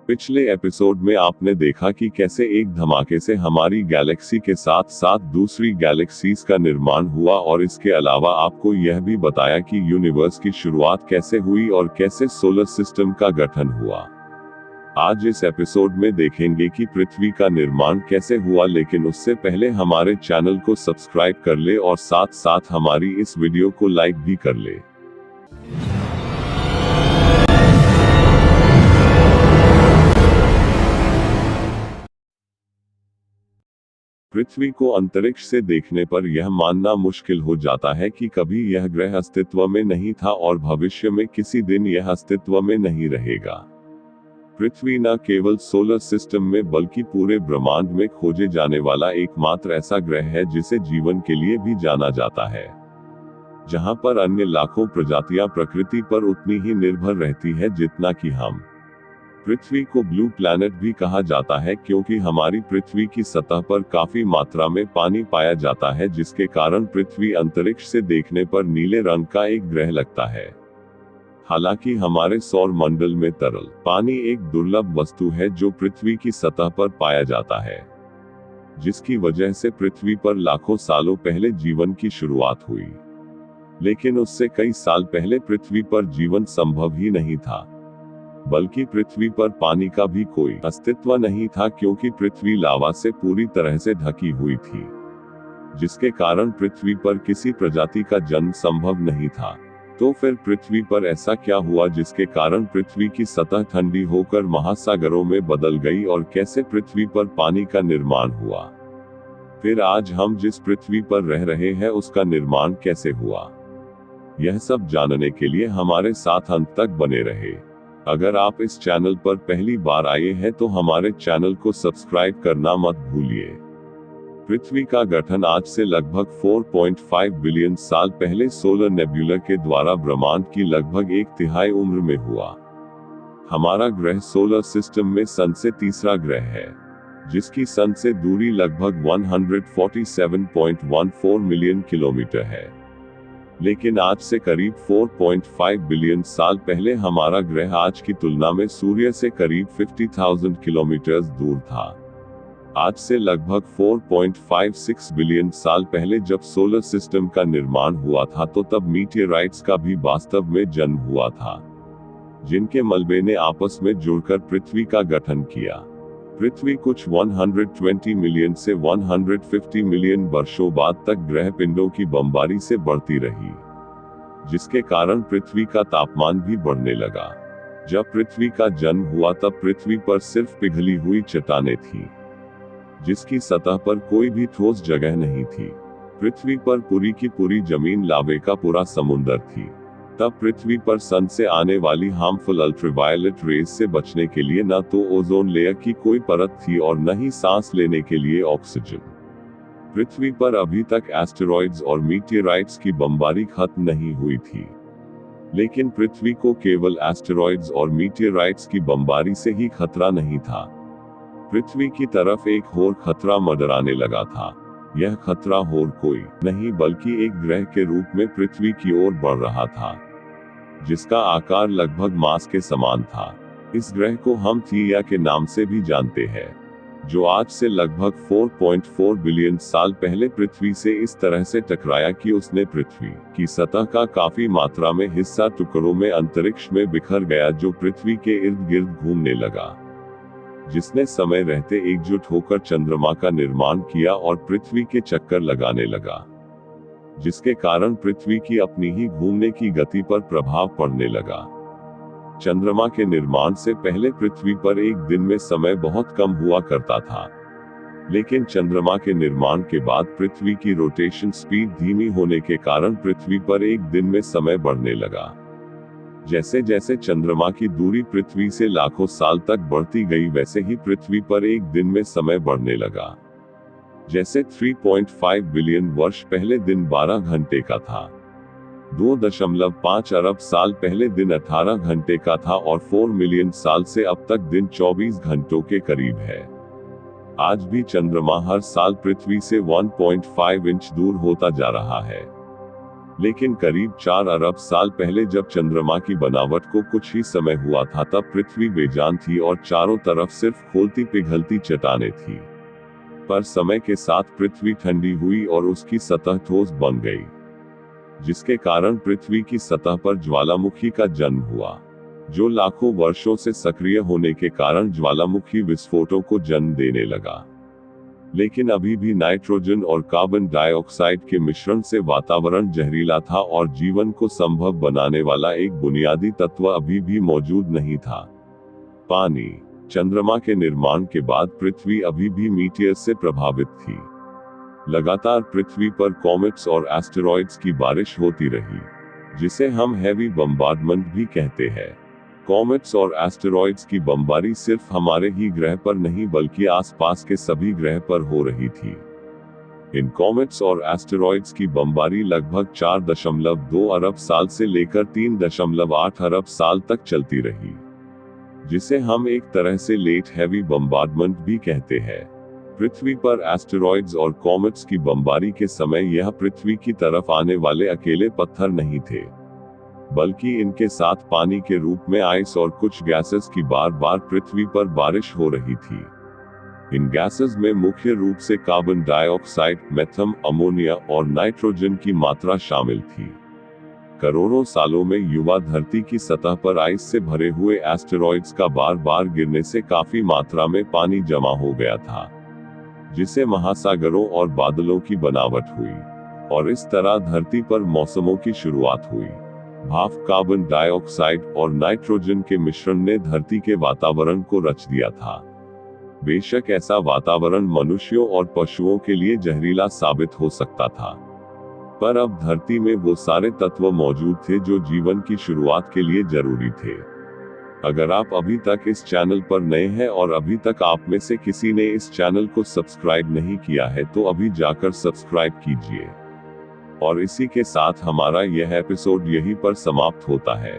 पिछले एपिसोड में आपने देखा कि कैसे एक धमाके से हमारी गैलेक्सी के साथ साथ दूसरी गैलेक्सीज का निर्माण हुआ, और इसके अलावा आपको यह भी बताया कि यूनिवर्स की शुरुआत कैसे हुई और कैसे सोलर सिस्टम का गठन हुआ। आज इस एपिसोड में देखेंगे कि पृथ्वी का निर्माण कैसे हुआ, लेकिन उससे पहले हमारे चैनल को सब्सक्राइब कर ले और साथ साथ हमारी इस वीडियो को लाइक भी कर ले। पृथ्वी को अंतरिक्ष से देखने पर यह मानना मुश्किल हो जाता है कि कभी यह ग्रह अस्तित्व में नहीं था और भविष्य में किसी दिन यह अस्तित्व में नहीं रहेगा। पृथ्वी न केवल सोलर सिस्टम में बल्कि पूरे ब्रह्मांड में खोजे जाने वाला एकमात्र ऐसा ग्रह है जिसे जीवन के लिए भी जाना जाता है। जहां पर अन्य लाखों प्रजातियां प्रकृति पर उतनी ही निर्भर रहती है जितना कि हम। पृथ्वी को ब्लू प्लैनेट भी कहा जाता है क्योंकि हमारी पृथ्वी की सतह पर काफी मात्रा में पानी पाया जाता है, जिसके कारण पृथ्वी अंतरिक्ष से देखने पर नीले रंग का एक ग्रह लगता है। हालांकि हमारे सौर मंडल में तरल पानी एक दुर्लभ वस्तु है जो पृथ्वी की सतह पर पाया जाता है, जिसकी वजह से पृथ्वी पर लाखों सालों पहले जीवन की शुरुआत हुई। लेकिन उससे कई साल पहले पृथ्वी पर जीवन संभव ही नहीं था, बल्कि पृथ्वी पर पानी का भी कोई अस्तित्व नहीं था क्योंकि पृथ्वी लावा से पूरी तरह से ढकी हुई थी, जिसके कारण पृथ्वी पर किसी प्रजाति का जन्म संभव नहीं था। तो फिर पृथ्वी पर ऐसा क्या हुआ जिसके कारण पृथ्वी की सतह ठंडी होकर महासागरों में बदल गई, और कैसे पृथ्वी पर पानी का निर्माण हुआ? फिर आज हम जिस पृथ्वी पर रह रहे हैं उसका निर्माण कैसे हुआ? यह सब जानने के लिए हमारे साथ अंत तक बने रहे। अगर आप इस चैनल पर पहली बार आए हैं तो हमारे चैनल को सब्सक्राइब करना मत भूलिए। पृथ्वी का गठन आज से लगभग 4.5 बिलियन साल पहले सोलर नेब्यूला के द्वारा ब्रह्मांड की लगभग 1/3 उम्र में हुआ। हमारा ग्रह सोलर सिस्टम में सन से तीसरा ग्रह है, जिसकी सन से दूरी लगभग 147.14 मिलियन किलोमीटर है। लेकिन आज से करीब 4.5 बिलियन साल पहले हमारा ग्रह आज की तुलना में सूर्य से करीब 50,000 किलोमीटर दूर था। आज से लगभग 4.56 बिलियन साल पहले जब सोलर सिस्टम का निर्माण हुआ था तो तब मीटियोराइट्स का भी वास्तव में जन्म हुआ था, जिनके मलबे ने आपस में जुड़कर पृथ्वी का गठन किया। पृथ्वी कुछ 120 मिलियन से 150 मिलियन वर्षों बाद तक ग्रह पिंडों की बमबारी से बढ़ती रही, जिसके कारण पृथ्वी का तापमान भी बढ़ने लगा। जब पृथ्वी का जन्म हुआ तब पृथ्वी पर सिर्फ पिघली हुई चट्टानें थी, जिसकी सतह पर कोई भी ठोस जगह नहीं थी। पृथ्वी पर पूरी की पूरी जमीन लावे का पूरा समुद्र थी। तब पृथ्वी पर सन से आने वाली हार्मफुल अल्ट्रावायलेट रेज से बचने के लिए न तो ओजोन लेयर की कोई परत थी और न ही सांस लेने के लिए ऑक्सीजन। पृथ्वी पर अभी तक एस्टेरॉइड्स और मीटियोराइट्स की बमबारी खत्म नहीं हुई थी, लेकिन पृथ्वी को केवल एस्टेरॉइड्स और मीटियोराइट्स की बमबारी से ही खतरा नहीं था। पृथ्वी की तरफ एक और खतरा मंडराने लगा था। यह खतरा और कोई नहीं बल्कि एक ग्रह के रूप में पृथ्वी की ओर बढ़ रहा था, जिसका आकार लगभग मास के समान था। इस ग्रह को हम थिया के नाम से भी जानते हैं, जो आज से लगभग 4.4 बिलियन साल पहले पृथ्वी से इस तरह से टकराया कि उसने पृथ्वी की सतह का काफी मात्रा में हिस्सा टुकड़ों में अंतरिक्ष में बिखर गया, जो पृथ्वी के इर्द गिर्द घूमने लगा, जिसने समय रहते एकजुट होकर चंद्रमा का निर्माण किया और पृथ्वी के चक्कर लगाने लगा, जिसके कारण पृथ्वी की अपनी ही घूमने की गति पर प्रभाव पड़ने लगा। चंद्रमा के निर्माण से पहले पृथ्वी पर एक दिन में समय बहुत कम हुआ करता था, लेकिन चंद्रमा के निर्माण के बाद पृथ्वी की रोटेशन स्पीड धीमी होने के कारण पृथ्वी पर एक दिन में समय बढ़ने लगा। जैसे जैसे चंद्रमा की दूरी पृथ्वी से लाखों साल तक बढ़ती गई, वैसे ही पृथ्वी पर एक दिन में समय बढ़ने लगा। जैसे 3.5 बिलियन वर्ष पहले दिन 12 घंटे का था, 2.5 अरब साल पहले दिन 18 घंटे का था, और 4 मिलियन साल से अब तक दिन 24 घंटों के करीब है। आज भी चंद्रमा हर साल पृथ्वी से 1.5 इंच दूर होता जा रहा है। लेकिन करीब 4 अरब साल पहले जब चंद्रमा की बनावट को कुछ ही समय हुआ था तब पृथ्वी बेजान थी और चारों तरफ सिर्फ खोलती पिघलती चट्टानें थी। पर समय के साथ पृथ्वी ठंडी हुई और उसकी सतह ठोस बन गई, जिसके कारण पृथ्वी की सतह पर ज्वालामुखी का जन्म हुआ, जो लाखों वर्षों से सक्रिय होने के कारण ज्वालामुखी विस्फोटों को जन्म देने लगा। लेकिन अभी भी नाइट्रोजन और कार्बन डाइऑक्साइड के मिश्रण से वातावरण जहरीला था और जीवन को संभव बनाने वाला एक बुनियादी तत्व अभी भी मौजूद नहीं था, पानी। चंद्रमा के निर्माण के बाद पृथ्वी अभी भी मीटियर्स से प्रभावित थी। लगातार पृथ्वी पर कॉमेट्स और एस्टेरॉइड्स की बारिश होती रही, जिसे हम हैवी बम्बार्डमेंट भी कहते हैं। कॉमेट्स और एस्टेरॉइड्स की बमबारी सिर्फ हमारे ही ग्रह पर नहीं बल्कि आसपास के सभी ग्रह पर हो रही थी। इन कॉमेट्स और एस्टेरॉइड्स की बमबारी लगभग 4.2 अरब साल से लेकर 3.8 अरब साल तक चलती रही, जिसे हम एक तरह से लेट हैवी बम्बार्डमेंट भी कहते हैं। पृथ्वी पर एस्टेरॉइड्स और कॉमेट्स की बमबारी के समय यह पृथ्वी की तरफ आने वाले अकेले पत्थर नहीं थे, बल्कि इनके साथ पानी के रूप में आइस और कुछ गैसेस की बार बार पृथ्वी पर बारिश हो रही थी। इन गैसेस में मुख्य रूप से कार्बन डाइऑक्साइड, मीथेन, अमोनिया और नाइट्रोजन की मात्रा शामिल थी। करोड़ों सालों में युवा धरती की सतह पर आइस से भरे हुए एस्टेरॉइड्स का बार बार गिरने से काफी मात्रा में पानी जमा हो गया था, जिसे महासागरों और बादलों की बनावट हुई, और इस तरह धरती पर मौसमों की शुरुआत हुई। भाप, कार्बन डाइऑक्साइड और नाइट्रोजन के मिश्रण ने धरती के वातावरण को रच दिया था। बेशक ऐसा वातावरण मनुष्यों और पशुओं के लिए जहरीला साबित हो सकता था, पर अब धरती में वो सारे तत्व मौजूद थे जो जीवन की शुरुआत के लिए जरूरी थे। अगर आप अभी तक इस चैनल पर नए हैं और अभी तक आप में से किसी ने इस चैनल को सब्सक्राइब नहीं किया है तो अभी जाकर सब्सक्राइब कीजिए। और इसी के साथ हमारा यह एपिसोड यहीं पर समाप्त होता है।